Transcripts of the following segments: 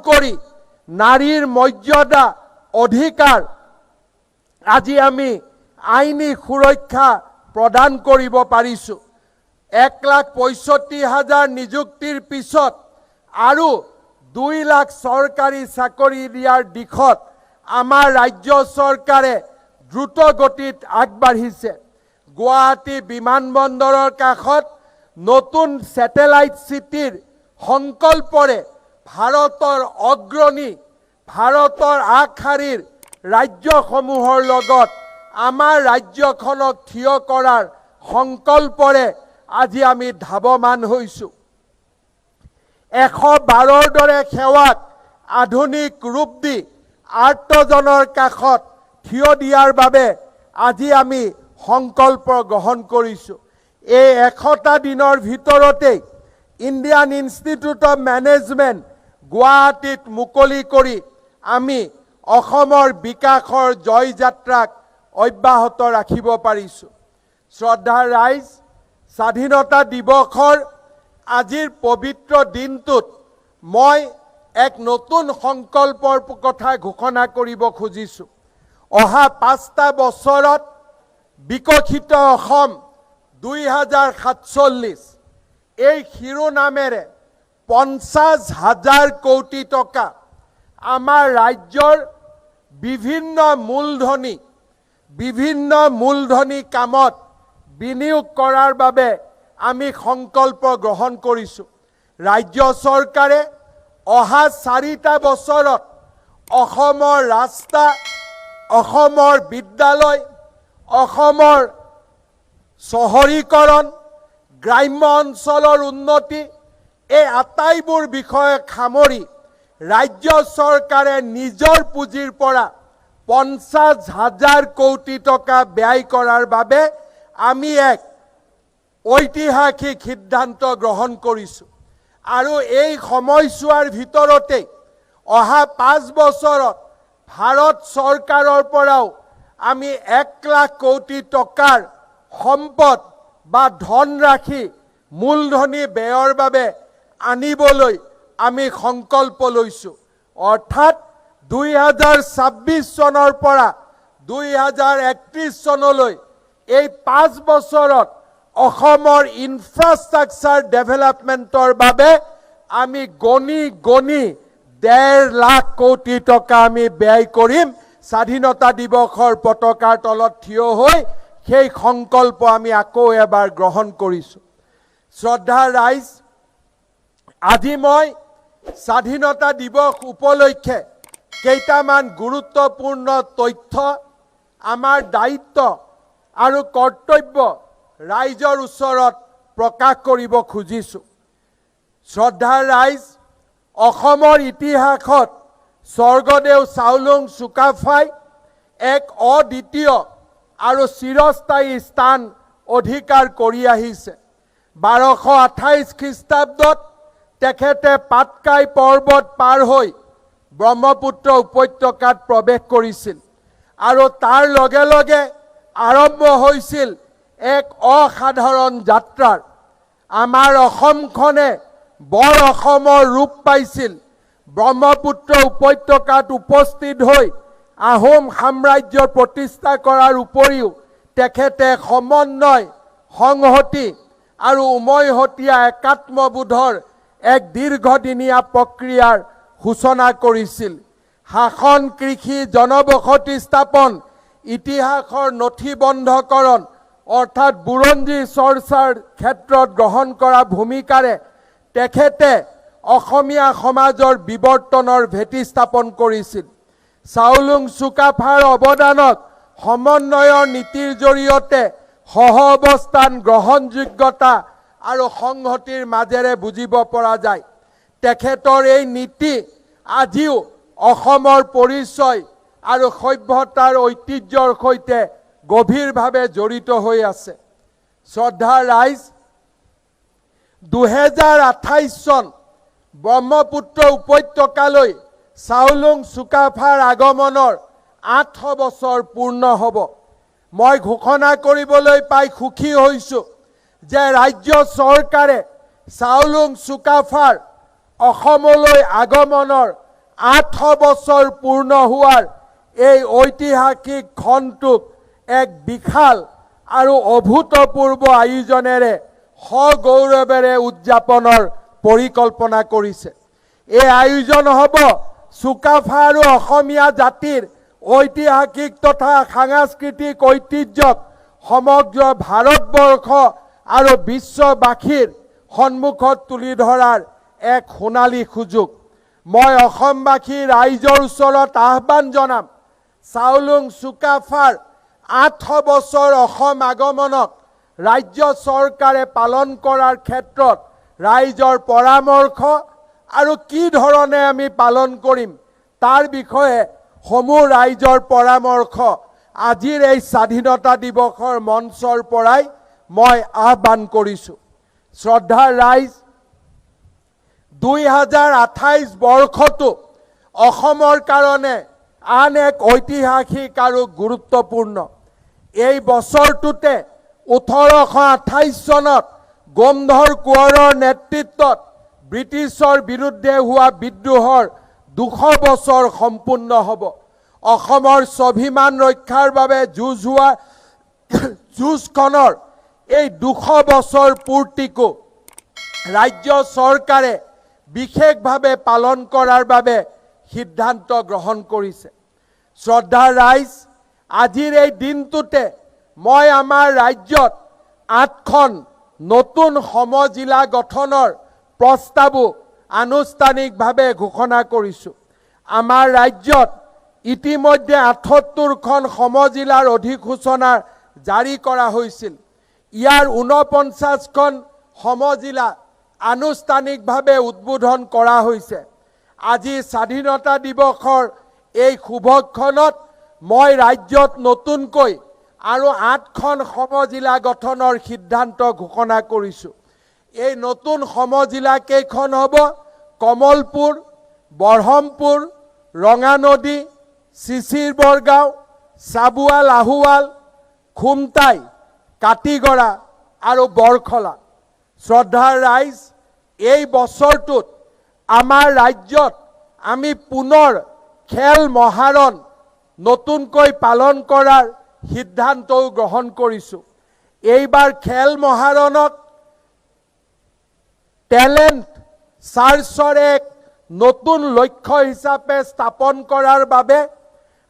কৰি নাৰীৰ মৰ্যাদা অধিকাৰ আজি আমি আইনী সুৰক্ষা প্ৰদান কৰিব পাৰিছোঁ। 1,65,000 নিযুক্তিৰ পিছত আৰু 2 লাখ চৰকাৰী চাকৰি দিয়াৰ দিশত আমাৰ ৰাজ্য চৰকাৰে দ্ৰুত গতিত আগবাঢ়িছে। গুৱাহাটী বিমানবন্দৰৰ কাষত নতুন ছেটেলাইট চিটিৰ সংকল্পৰে ভাৰতৰ অগ্ৰণী ভাৰতৰ আগশাৰীৰ ৰাজ্যসমূহৰ লগত আমাৰ ৰাজ্যখনক থিয় কৰাৰ সংকল্পৰে আজি আমি ধাৱমান হৈছোঁ। 112ৰ দৰে সেৱাক আধুনিক ৰূপ দি আৰ্তজনৰ কাষত থিয় দিয়াৰ বাবে আজি আমি সংকল্প গ্ৰহণ কৰিছোঁ। এই 100টা দিনৰ ভিতৰতেই ইণ্ডিয়ান ইনষ্টিটিউট অফ মেনেজমেণ্ট গুৱাহাটীত মুকলি কৰি আমি অসমৰ বিকাশৰ জয়যাত্ৰাক অব্যাহত ৰাখিব পাৰিছোঁ। শ্ৰদ্ধাৰ ৰাইজ, স্বাধীনতা দিৱসৰ আজিৰ পবিত্ৰ দিনটোত মই এক নতুন সংকল্পৰ কথা ঘোষণা কৰিব খুজিছোঁ। অহা 5টা বছৰত বিকশিত অসম 2047 এই শিৰোনামেৰে 50,000 কোটি টকা আমাৰ ৰাজ্যৰ বিভিন্ন মূলধনী কামত বিনিয়োগ কৰাৰ বাবে আমি সংকল্প গ্ৰহণ কৰিছোঁ। ৰাজ্য চৰকাৰে অহা 4টা বছৰত অসমৰ ৰাস্তা, অসমৰ বিদ্যালয়, অসমৰ চহৰীকৰণ, গ্ৰাম্য অঞ্চলৰ উন্নতি এই আটাইবোৰ বিষয়ক সামৰি ৰাজ্য চৰকাৰে নিজৰ পুঁজিৰ পৰা 50,000 কোটি টকা ব্যয় কৰাৰ বাবে আমি এক ঐতিহাসিক সিদ্ধান্ত গ্ৰহণ কৰিছোঁ। আৰু এই সময়ছোৱাৰ ভিতৰতে অহা 5 বছৰত ভাৰত চৰকাৰৰ পৰাও আমি 1 লাখ কোটি টকাৰ সম্পদ বা ধনৰাশি মূলধনী ব্যয়ৰ বাবে আনিবলৈ আমি সংকল্প লৈছোঁ। অৰ্থাৎ 2026 চনৰ পৰা 2031 চনলৈ এই 5 বছৰত অসমৰ ইনফ্ৰাষ্ট্ৰাকচাৰ ডেভেলপমেণ্টৰ বাবে আমি গণি 1.5 লাখ কোটি টকা আমি ব্যয় কৰিম। স্বাধীনতা দিৱসৰ পতাকাৰ তলত থিয় হৈ সেই সংকল্প আমি আকৌ এবাৰ গ্ৰহণ কৰিছোঁ। শ্ৰদ্ধাৰ ৰাইজ, আজি মই স্বাধীনতা দিৱস উপলক্ষে কেইটামান গুৰুত্বপূৰ্ণ তথ্য, আমাৰ দায়িত্ব আৰু কৰ্তব্য ৰাইজৰ ওচৰত প্ৰকাশ কৰিব খুজিছোঁ। শ্ৰদ্ধাৰ ৰাইজ, অসমৰ ইতিহাসত স্বৰ্গদেউ চাওলুং চুকাফাই এক অদ্বিতীয় আৰু চিৰস্থায়ী স্থান অধিকাৰ কৰি আহিছে। 1228 খ্ৰীষ্টাব্দত তেখেতে পাটকাই পৰ্বত পাৰ হৈ ব্ৰহ্মপুত্ৰ উপত্যকাত প্ৰৱেশ কৰিছিল আৰু তাৰ লগে লগে আৰম্ভ হৈছিল এক অসাধাৰণ যাত্ৰাৰ। আমাৰ অসমখনে বৰ অসমৰ ৰূপ পাইছিল। ব্ৰহ্মপুত্ৰ উপত্যকাত উপস্থিত হৈ আহোম সাম্ৰাজ্য প্ৰতিষ্ঠা কৰাৰ উপৰিও তেখেতে সমন্বয়, সংহতি আৰু উমৈহতীয়া একাত্মবোধৰ এক দীৰ্ঘদিনীয়া প্ৰক্ৰিয়াৰ সূচনা কৰিছিল। শাসন, কৃষি, জনবসতি স্থাপন, ইতিহাসৰ নথিবন্ধকৰণ অৰ্থাৎ বুৰঞ্জী চৰ্চাৰ ক্ষেত্ৰত গ্ৰহণ কৰা ভূমিকাৰে তেখেতে অসমীয়া সমাজৰ বিৱৰ্তনৰ ভেটি স্থাপন কৰিছিল। চাওলুং চুকাফাৰ অৱদানক সমন্বয়ৰ নীতিৰ জৰিয়তে সহ অৱস্থান, গ্ৰহণযোগ্যতা আৰু সংহতিৰ মাজেৰে বুজিব পৰা যায়। তেখেতৰ এই নীতি আজিও অসমৰ পৰিচয় আৰু সভ্যতাৰ ঐতিহ্যৰ সৈতে গভীৰভাৱে জড়িত হৈ আছে। শ্ৰদ্ধাৰ ৰাইজ, 2028 চন ব্ৰহ্মপুত্ৰ উপত্যকালৈ চাওলুং চুকাফাৰ আগমনৰ 800 বছৰ পূৰ্ণ হ'ব। মই ঘোষণা কৰিবলৈ পাই সুখী হৈছোঁ যে ৰাজ্য চৰকাৰে চাওলুং চুকাফাৰ অসমলৈ আগমনৰ 8 বছৰ পূৰ্ণ হোৱাৰ এই ঐতিহাসিক ক্ষণটোক এক বিশাল আৰু অভূতপূৰ্ব আয়োজনেৰে সগৌৰৱেৰে উদযাপনৰ পৰিকল্পনা কৰিছে। এই আয়োজন হ'ব চুকাফা আৰু অসমীয়া জাতিৰ ঐতিহাসিক তথা সাংস্কৃতিক ঐতিহ্যক সমগ্ৰ ভাৰতবৰ্ষ আৰু বিশ্ববাসীৰ সন্মুখত তুলি ধৰাৰ এক সোণালী সুযোগ। মই অসমবাসী ৰাইজৰ ওচৰত আহ্বান জনাম, চাওলুং চুকাফাৰ 8 বছৰ অসম আগমনক ৰাজ্য চৰকাৰে পালন কৰাৰ ক্ষেত্ৰত ৰাইজৰ পৰামৰ্শ আৰু কি ধৰণে আমি পালন কৰিম তাৰ বিষয়ে সমূহ ৰাইজৰ পৰামৰ্শ আজিৰ এই স্বাধীনতা দিৱসৰ মঞ্চৰ পৰাই মই আহ্বান কৰিছোঁ। শ্ৰদ্ধাৰ ৰাইজ, 2028 বৰ্ষটো অসমৰ কাৰণে আন এক ঐতিহাসিক আৰু গুৰুত্বপূৰ্ণ। এই বছৰটোতে 1828 চনত গোমধৰ কোঁৱৰৰ নেতৃত্বত ব্ৰিটিছৰ বিৰুদ্ধে হোৱা বিদ্ৰোহৰ 200 বছৰ সম্পূৰ্ণ হ'ব। অসমৰ স্বাভিমান ৰক্ষাৰ বাবে যুঁজ হোৱা যুঁজখনৰ এই 200 বছৰ পূৰ্তিকো ৰাজ্য চৰকাৰে বিশেষভাৱে পালন কৰাৰ বাবে সিদ্ধান্ত গ্ৰহণ কৰিছে। শ্ৰদ্ধাৰ ৰাইজ, আজিৰ এই দিনটোতে মই আমাৰ ৰাজ্যত 8খন নতুন সমজিলা গঠনৰ প্ৰস্তাৱো আনুষ্ঠানিকভাৱে ঘোষণা কৰিছোঁ। আমাৰ ৰাজ্যত ইতিমধ্যে 78খন সমজিলাৰ অধিসূচনা জাৰি কৰা হৈছিল। ইয়াৰ 49খন সমজিলা আনুষ্ঠানিকভাৱে উদ্বোধন কৰা হৈছে। আজি স্বাধীনতা দিৱসৰ এই শুভক্ষণত মই ৰাজ্যত নতুনকৈ আৰু 8খন সমজিলা গঠনৰ সিদ্ধান্ত ঘোষণা কৰিছোঁ। এই নতুন সমজিলা কেইখন হ'ব: কমলপুৰ, বৰহমপুৰ, ৰঙানদী, চিচিৰ বৰগাঁও, চাবুৱা লাহোৱাল, খুমটাই, কাটিগড়া আৰু বৰখলা। শ্ৰদ্ধাৰ ৰাইজ, এই বছৰটোত আমাৰ ৰাজ্যত আমি পুনৰ খেল মহাৰণ নতুনকৈ পালন কৰাৰ সিদ্ধান্তও গ্ৰহণ কৰিছোঁ। এইবাৰ খেল মহাৰণক টেলেণ্ট চাৰ্চৰ এক নতুন লক্ষ্য হিচাপে স্থাপন কৰাৰ বাবে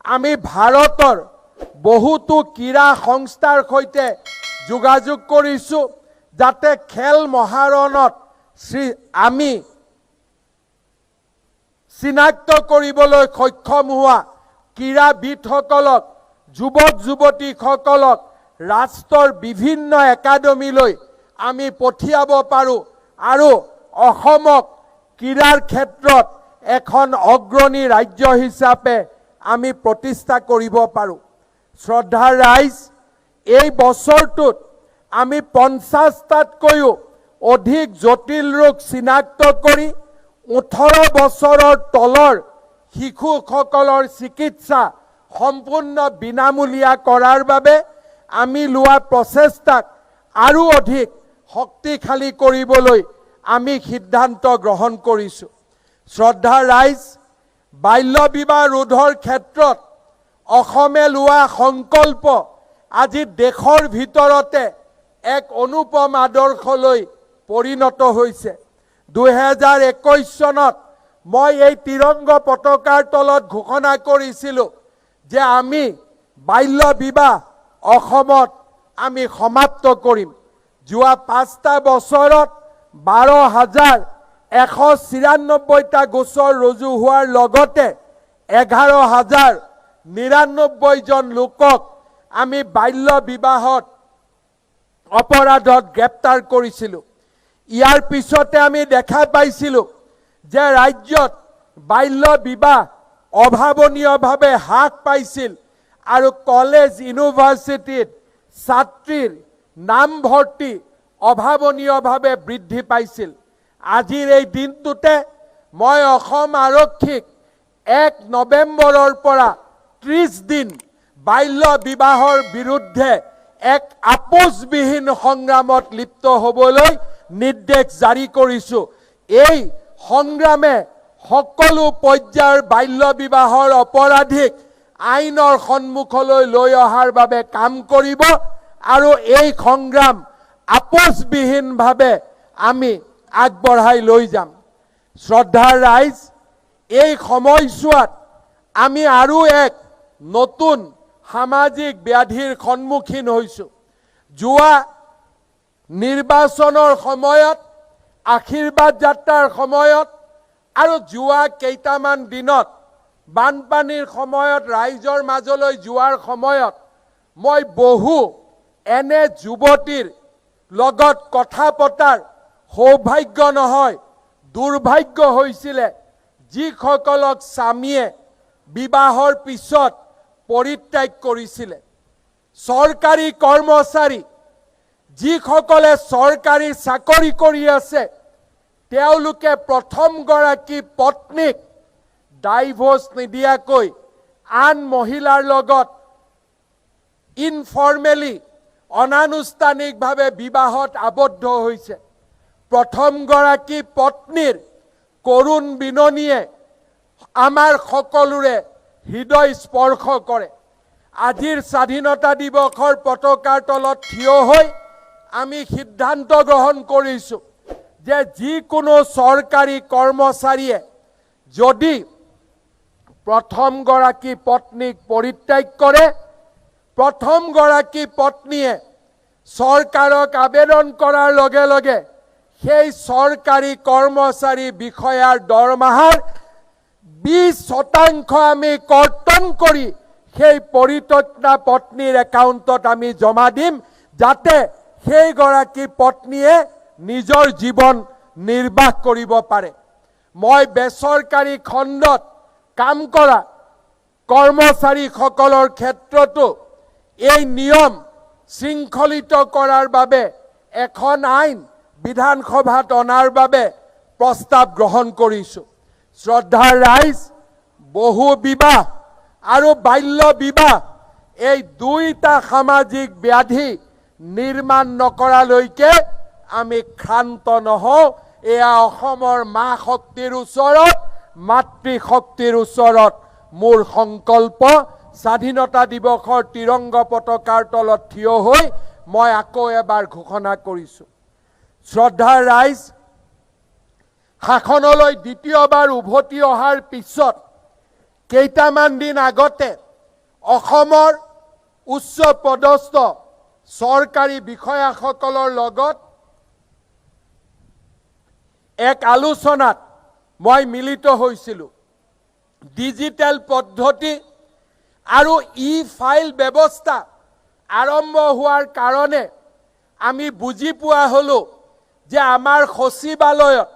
আমি ভাৰতৰ বহুতো ক্ৰীড়া সংস্থাৰ সৈতে যোগাযোগ কৰিছোঁ, যাতে খেল মহাৰণত আমি চিনাক্ত কৰিবলৈ সক্ষম হোৱা ক্ৰীড়াবিদসকলক, যুৱক যুৱতীসকলক ৰাষ্ট্ৰৰ বিভিন্ন একাডেমীলৈ আমি পঠিয়াব পাৰোঁ আৰু অসমক ক্ৰীড়াৰ ক্ষেত্ৰত এখন অগ্ৰণী ৰাজ্য হিচাপে আমি প্ৰতিষ্ঠা কৰিব পাৰোঁ। শ্ৰদ্ধাৰ ৰাইজ, এই বছৰটোত আমি 50টাতকৈও অধিক জটিল ৰোগ চিনাক্ত কৰি 18 বছৰৰ তলৰ শিশুসকলৰ চিকিৎসা সম্পূৰ্ণ বিনামূলীয়া কৰাৰ বাবে আমি লোৱা প্ৰচেষ্টাক আৰু অধিক শক্তিশালী কৰিবলৈ আমি সিদ্ধান্ত গ্ৰহণ কৰিছোঁ। শ্ৰদ্ধাৰ ৰাইজ, বাল্য বিবাহ ৰোধৰ ক্ষেত্ৰত অসমে লোৱা সংকল্প আজি দেশৰ ভিতৰতে এক অনুপম আদৰ্শলৈ পৰিণত হৈছে। 2021 চনত মই এই তিৰংগ পতাকাৰ তলত ঘোষণা কৰিছিলোঁ যে আমি বাল্য বিবাহ অসমত আমি সমাপ্ত কৰিম। যোৱা 5টা বছৰত 12,194টা গোচৰ ৰুজু হোৱাৰ লগতে 11,099 জন লোকক আমি বাল্য বিবাহত অপৰাধত গ্ৰেপ্তাৰ কৰিছিলোঁ। ইয়াৰ পিছতে আমি দেখা পাইছিলোঁ যে ৰাজ্যত বাল্য বিবাহ অভাৱনীয়ভাৱে হ্ৰাস পাইছিল আৰু কলেজ ইউনিভাৰ্চিটিত ছাত্ৰীৰ নামভৰ্তি অভাৱনীয়ভাৱে বৃদ্ধি পাইছিল। আজিৰ এই দিনটোতে মই অসম আৰক্ষীক 1 নৱেম্বৰৰ পৰা 30 দিন বাল্য বিবাহৰ বিৰুদ্ধে এক আপোচবিহীন সংগ্ৰামত লিপ্ত হ'বলৈ নিৰ্দেশ জাৰি কৰিছোঁ। এই সংগ্ৰামে সকলো পৰ্যায়ৰ বাল্য বিবাহৰ অপৰাধীক আইনৰ সন্মুখলৈ লৈ অহাৰ বাবে কাম কৰিব আৰু এই সংগ্ৰাম আপোচবিহীনভাৱে আমি আগবঢ়াই লৈ যাম। শ্ৰদ্ধাৰ ৰাইজ, এই সময়ছোৱাত আমি আৰু এক নতুন সামাজিক ব্যাধিৰ সন্মুখীন হৈছোঁ। যোৱা নিৰ্বাচনৰ সময়ত, আশীৰ্বাদ যাত্ৰাৰ সময়ত আৰু যোৱা কেইটামান দিনত বানপানীৰ সময়ত ৰাইজৰ মাজলৈ যোৱাৰ সময়ত মই বহু এনে যুৱতীৰ লগত কথা পতাৰ সৌভাগ্য নহয়, দুৰ্ভাগ্য হৈছিলে, যিসকলক স্বামীয়ে বিবাহৰ পিছত পৰিত্যাগ কৰিছিলে। চৰকাৰী কৰ্মচাৰী, যিসকলে চৰকাৰী চাকৰি কৰি আছে, তেওঁলোকে প্ৰথমগৰাকী পত্নীক ডাইভোৰ্চ নিদিয়াকৈ আন মহিলাৰ লগত ইনফৰ্মেলি অনানুষ্ঠানিকভাৱে বিবাহত আবদ্ধ হৈছে। প্ৰথমগৰাকী পত্নীৰ কৰুণ বিননিয়ে আমাৰ সকলোৰে হৃদয় স্পৰ্শ কৰে। আজিৰ স্বাধীনতা দিৱসৰ পতাকাৰ তলত থিয় হৈ আমি সিদ্ধান্ত গ্ৰহণ কৰিছোঁ যে যিকোনো চৰকাৰী কৰ্মচাৰীয়ে যদি প্ৰথমগৰাকী পত্নীক পৰিত্যাগ কৰে, প্ৰথমগৰাকী পত্নীয়ে চৰকাৰক আবেদন কৰাৰ লগে লগে সেই চৰকাৰী কৰ্মচাৰী বিষয়াৰ দৰমহাৰ 20% আমি কৰ্তন কৰি সেই পৰিত্যক্তা পত্নীৰ একাউণ্টত আমি জমা দিম, যাতে সেইগৰাকী পত্নীয়ে নিজৰ জীৱন নিৰ্বাহ কৰিব পাৰে। মই বেচৰকাৰী খণ্ডত কাম কৰা কৰ্মচাৰীসকলৰ ক্ষেত্ৰতো এই নিয়ম শৃংখলিত কৰাৰ বাবে এখন আইন বিধানসভাত অনাৰ বাবে প্ৰস্তাৱ গ্ৰহণ কৰিছোঁ। শ্ৰদ্ধাৰ ৰাইজ, বহু বিবাহ আৰু বাল্য বিবাহ এই দুইটা সামাজিক ব্যাধি নিৰ্মাণ নকৰালৈকে আমি ক্ষান্ত নহওঁ। এয়া অসমৰ মা শক্তিৰ ওচৰত, মাতৃশক্তিৰ ওচৰত মোৰ সংকল্প। স্বাধীনতা দিৱসৰ ত্ৰিৰংগ পতাকাৰ তলত থিয় হৈ মই আকৌ এবাৰ ঘোষণা কৰিছোঁ। শ্ৰদ্ধাৰ ৰাইজ, শাসনলৈ দ্বিতীয়বাৰ উভতি অহাৰ পিছত কেইটামান দিন আগতে অসমৰ উচ্চ পদস্থ চৰকাৰী বিষয়াসকলৰ লগত এক আলোচনাত মই মিলিত হৈছিলোঁ। ডিজিটেল পদ্ধতি আৰু ই-ফাইল ব্যৱস্থা আৰম্ভ হোৱাৰ কাৰণে আমি বুজি পোৱা হ'লোঁ যে আমাৰ সচিবালয়ত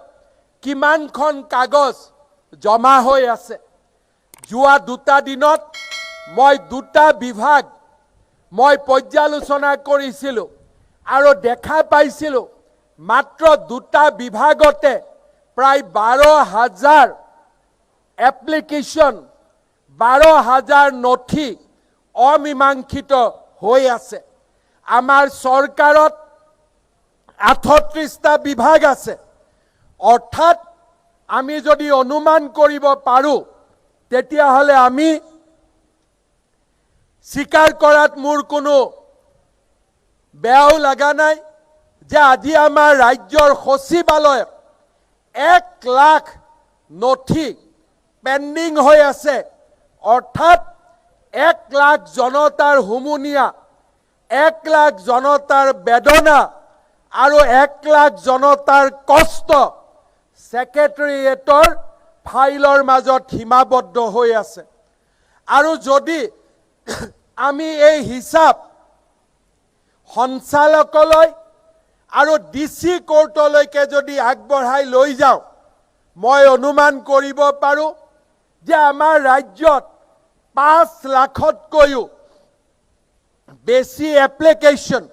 কিমানখন কাগজ জমা হৈ আছে। যোৱা দুটা দিনত মই দুটা বিভাগ পৰ্যালোচনা কৰিছিলোঁ আৰু দেখা পাইছিলোঁ মাত্ৰ দুটা বিভাগতে প্ৰায় 12,000 এপ্লিকেশ্যন, 12,000 নথি অমীমাংসিত হৈ আছে। আমাৰ চৰকাৰত 38টা বিভাগ আছে। অৰ্থাৎ আমি যদি অনুমান কৰিব পাৰোঁ, তেতিয়াহ'লে আমি স্বীকাৰ কৰাত মোৰ কোনো বেয়াও লগা নাই যে আজি আমাৰ ৰাজ্যৰ সচিবালয়ত 1 লাখ নথি পেণ্ডিং হৈ আছে। অৰ্থাৎ 1 লাখ জনতাৰ হুমুনিয়া, 1 লাখ জনতাৰ বেদনা আৰু 1 লাখ জনতাৰ কষ্ট ছেক্ৰেটেৰিয়েটৰ ফাইলৰ মাজত সীমাবদ্ধ হৈ আছে। আৰু যদি আমি এই হিচাপ সঞ্চালকালয় আৰু ডিচি কোৰ্টলৈকে যদি আগবঢ়াই লৈ যাওঁ, মই অনুমান কৰিব পাৰোঁ যে আমাৰ ৰাজ্যত 5 লাখতকৈও বেছি এপ্লিকেশ্যন,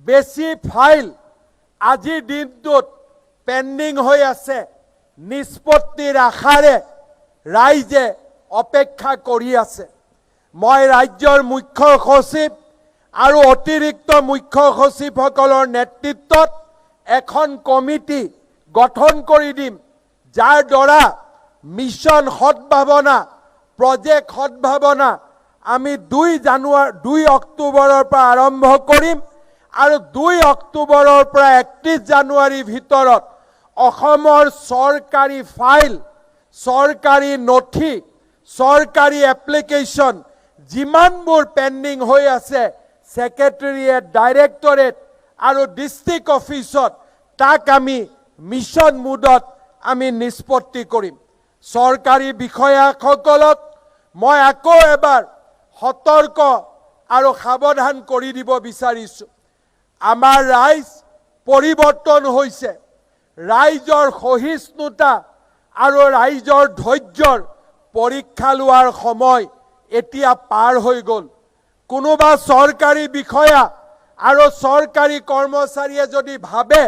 বেছি ফাইল আজিৰ দিনটোত পেণ্ডিং হৈ আছে। নিষ্পত্তিৰ আশাৰে ৰাইজে অপেক্ষা কৰি আছে। মই ৰাজ্যৰ মুখ্য সচিব আৰু অতিৰিক্ত মুখ্য সচিবসকলৰ নেতৃত্বত এখন কমিটি গঠন কৰি দিম, যাৰ দ্বাৰা মিশন সদ্ভাৱনা প্ৰজেক্ট সদ্ভাৱনা আমি 2 অক্টোবৰৰ পৰা আৰম্ভ কৰিম আৰু 2 অক্টোবৰৰ পৰা 31 জানুৱাৰীৰ ভিতৰত অসমৰ চৰকাৰী ফাইল চৰকাৰী নথি চৰকাৰী এপ্লিকেশ্যন যিমানবোৰ পেণ্ডিং হৈ আছে সেক্ৰেটাৰিয়েট ডাইৰেক্টৰেট আৰু ডিস্ট্ৰিক্ট অফিচত তাক আমি মিশন মুডত আমি নিষ্পত্তি কৰিম চৰকাৰী বিষয়াসকলক মই আকৌ এবাৰ সতৰ্ক আৰু সাৱধান কৰি দিব বিচাৰিছো আমাৰ ৰাইজ পৰিৱৰ্তন হৈছে ৰাইজৰ সহিষ্ণুতা আৰু ৰাইজৰ ধৈৰ্যৰ পৰীক্ষা লোৱাৰ সময় এতিয়া পাৰ হৈ গ'ল কোনোবা চৰকাৰী বিষয়া আৰু চৰকাৰী কৰ্মচাৰীয়ে যদি ভাবে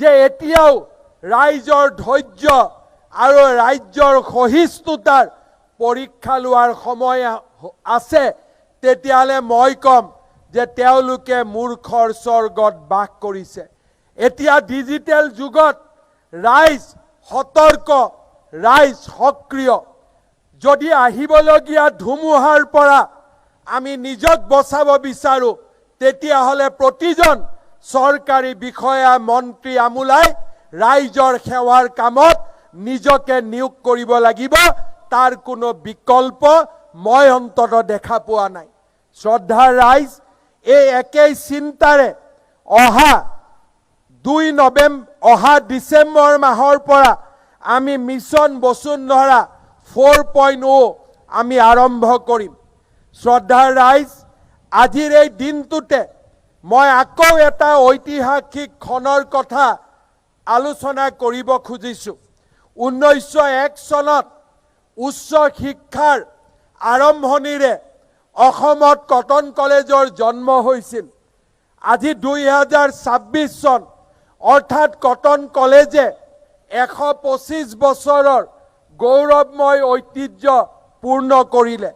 যে এতিয়াও ৰাইজৰ ধৈৰ্য আৰু ৰাজ্যৰ সহিষ্ণুতাৰ পৰীক্ষা লোৱাৰ সময় আছে তেতিয়ালে মই কম যে তেওঁলোকে মূৰ্খৰ স্বৰ্গত বাস কৰিছে এতিয়া ডিজিটেল যুগত ৰাইজ সতৰ্ক ৰাইজ সক্ৰিয় যদি আহিবলগীয়া ধুমুহাৰ পৰা আমি নিজক বচাব বিচাৰো তেতিয়াহলে প্ৰতিজন চৰকাৰী বিষয়া মন্ত্ৰী আমুলাই ৰাইজৰ সেৱাৰ কামত নিজকে নিয়োগ কৰিব লাগিব তাৰ কোনো বিকল্প মই অন্তত দেখা পোৱা নাই শ্ৰদ্ধাৰ ৰাইজ এই একেই চিন্তাৰে অহা ডিসেম্বৰ মাহৰ পৰা আমি মিশন বসুন্ধৰা 4.0 আমি আৰম্ভ কৰিম শ্ৰদ্ধাৰ ৰাইজ আজিৰ এই দিনটোতে মই আকৌ এটা ঐতিহাসিক ক্ষণৰ কথা আলোচনা কৰিব খুজিছো 1901 চনত উচ্চ শিক্ষাৰ আৰম্ভণিৰে অসমত কটন কলেজৰ জন্ম হৈছিল আজি 2026 চন অৰ্থাৎ কটন কলেজে 125 বছৰৰ গৌৰৱময় ঐতিহ্য পূৰ্ণ কৰিলে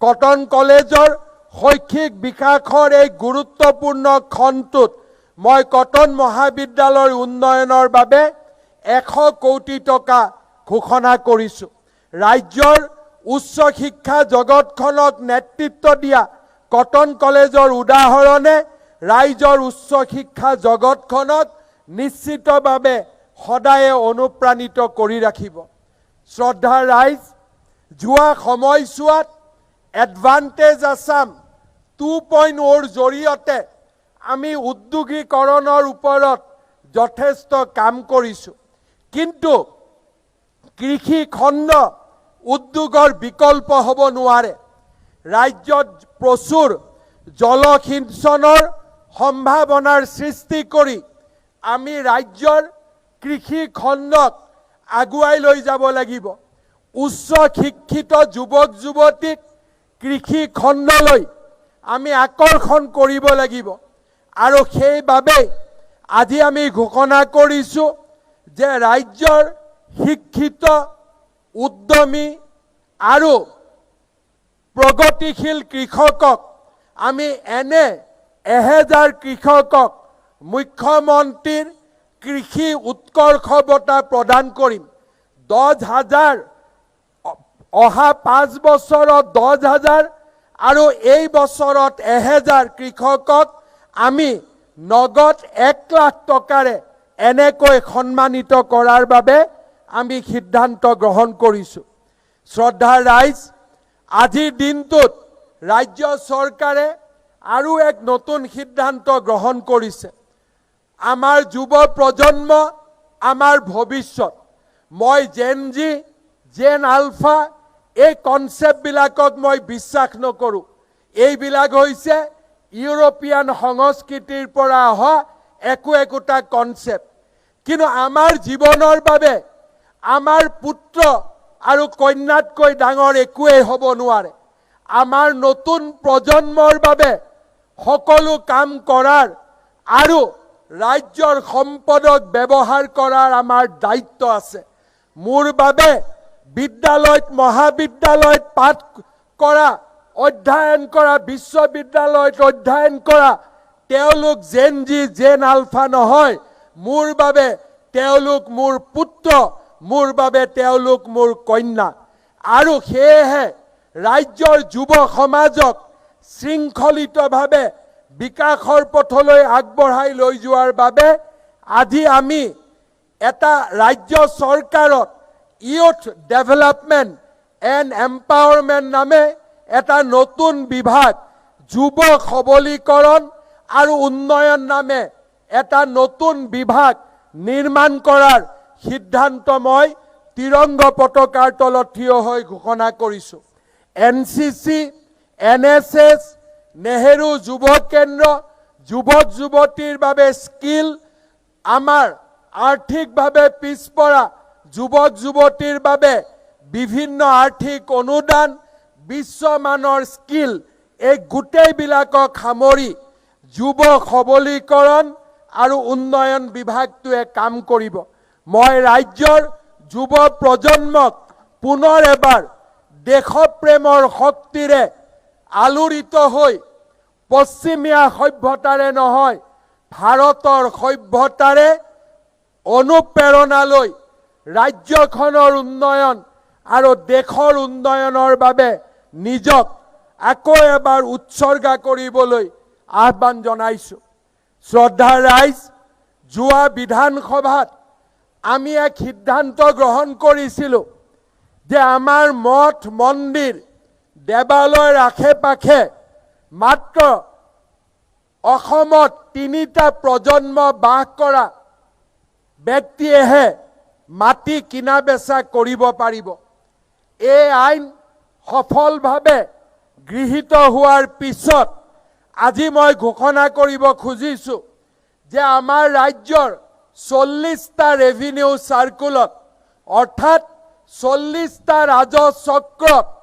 কটন কলেজৰ শৈক্ষিক বিকাশৰ এই গুৰুত্বপূৰ্ণ খণ্ডটোত মই কটন মহাবিদ্যালয়ৰ উন্নয়নৰ বাবে 100 কোটি টকা ঘোষণা কৰিছো ৰাজ্যৰ উচ্চ শিক্ষা জগতখনক নেতৃত্ব দিয়া কটন কলেজৰ উদাহৰণে ৰাজ্যৰ উচ্চ শিক্ষা জগতখনক নিশ্চিতভাৱে সদায় অনুপ্ৰাণিত কৰি ৰাখিব শ্ৰদ্ধাৰ ৰাইজ যোৱা সময়ছোৱাত এডভান্টেজ আসাম 2.0 জৰিয়তে আমি উদ্যোগীকৰণৰ ওপৰত যথেষ্ট কাম কৰিছো কিন্তু কৃষি খণ্ড উদ্যোগৰ বিকল্প হ'ব নোৱাৰে ৰাজ্যত প্ৰচুৰ জলসিঞ্চনৰ সম্ভাৱনাৰ সৃষ্টি কৰি আমি ৰাজ্যৰ কৃষি খণ্ডক আগুৱাই লৈ যাব লাগিব উচ্চ শিক্ষিত যুৱক যুৱতীক কৃষি খণ্ডলৈ আমি আকৰ্ষণ কৰিব লাগিব আৰু সেইবাবে আজি আমি ঘোষণা কৰিছো যে ৰাজ্যৰ শিক্ষিত উদ্যমী আৰু প্ৰগতিশীল কৃষকক আমি এনে 1000 কৃষকক মুখ্যমন্ত্ৰীৰ কৃষি উৎকৰ্ষ বঁটা প্ৰদান কৰিম 10,000 অহা 5 বছৰত 10,000 আৰু এই বছৰত 1000 কৃষকক আমি নগদ 1 লাখ টকাৰে এনেকৈ সন্মানিত কৰাৰ বাবে আমি সিদ্ধান্ত গ্ৰহণ কৰিছো শ্ৰদ্ধাৰ ৰাইজ আজিৰ দিনটোত ৰাজ্য চৰকাৰে আৰু এক নতুন সিদ্ধান্ত গ্ৰহণ কৰিছে আমাৰ যুৱ প্ৰজন্ম আমাৰ ভৱিষ্যত মই জেনজি জেন আলফা এই কনসেপ্ট বিলাকক মই বিশ্বাস নকৰো এইবিলাক হৈছে ইউৰোপিয়ান সংস্কৃতিৰ পৰা অহা একোটা কনসেপ্ট কিন্তু আমাৰ জীৱনৰ বাবে আমাৰ পুত্ৰ আৰু কন্যাতকৈ ডাঙৰ একোৱেই হ'ব নোৱাৰে আমাৰ নতুন প্ৰজন্মৰ বাবে সকলো কাম কৰাৰ আৰু ৰাজ্যৰ সম্পদক ব্যৱহাৰ কৰাৰ আমাৰ দায়িত্ব আছে মোৰ বাবে বিদ্যালয়ত মহাবিদ্যালয়ত পাঠ কৰা অধ্যয়ন কৰা বিশ্ববিদ্যালয়ত অধ্যয়ন কৰা তেওঁলোক জেন জি জেন আলফা নহয় মোৰ বাবে তেওঁলোক মোৰ পুত্ৰ মোৰ বাবে তেওঁলোক মোৰ কন্যা। আৰু সেয়েহে ৰাজ্যৰ যুৱ সমাজক শৃংখলিতভাৱে বিকাশৰ পথলৈ আগবঢ়াই লৈ যোৱাৰ বাবে আজি আমি এটা ৰাজ্য চৰকাৰত ইউথ ডেভেলপমেণ্ট এণ্ড এম্পাৱাৰমেণ্ট নামে এটা নতুন বিভাগ, যুৱ সবলীকৰণ আৰু উন্নয়ন নামে এটা নতুন বিভাগ নিৰ্মাণ কৰাৰ সিদ্ধান্ত মই তিৰংগ পতাকাৰ তলত থিয় হৈ ঘোষণা কৰিছোঁ। NCC, NSS, নেহেৰু যুৱ কেন্দ্ৰ, যুৱক যুৱতীৰ বাবে স্কিল, আমাৰ আৰ্থিকভাৱে পিছপৰা যুৱক যুৱতীৰ বাবে বিভিন্ন আৰ্থিক অনুদান, বিশ্বমানৰ স্কিল, এই গোটেইবিলাকক সামৰি যুৱ সবলীকৰণ আৰু উন্নয়ন বিভাগটোৱে কাম কৰিব। মই ৰাজ্যৰ যুৱ প্ৰজন্মক পুনৰ এবাৰ দেশপ্ৰেমৰ শক্তিৰে আলোড়িত হৈ পশ্চিমীয়া সভ্যতাৰে নহয়, ভাৰতৰ সভ্যতাৰে অনুপ্ৰেৰণা লৈ ৰাজ্যখনৰ উন্নয়ন আৰু দেশৰ উন্নয়নৰ বাবে নিজক আকৌ এবাৰ উৎসৰ্গা কৰিবলৈ আহ্বান জনাইছোঁ। শ্ৰদ্ধাৰ ৰাইজ, যোৱা বিধানসভাত আমি এক সিদ্ধান্ত গ্ৰহণ কৰিছিলোঁ যে আমাৰ মঠ মন্দিৰ দেৱালয়ৰ আশে পাশে মাত্ৰ অসমত 3টা প্ৰজন্ম বাস কৰা ব্যক্তিয়েহে মাটি কিনা বেচা কৰিব পাৰিব। এই আইন সফলভাৱে গৃহীত হোৱাৰ পিছত আজি মই ঘোষণা কৰিব খুজিছোঁ যে আমাৰ ৰাজ্যৰ 40টা ৰেভিনিউ চাৰ্কুলত অৰ্থাৎ 40টা ৰাজহ চক্ৰত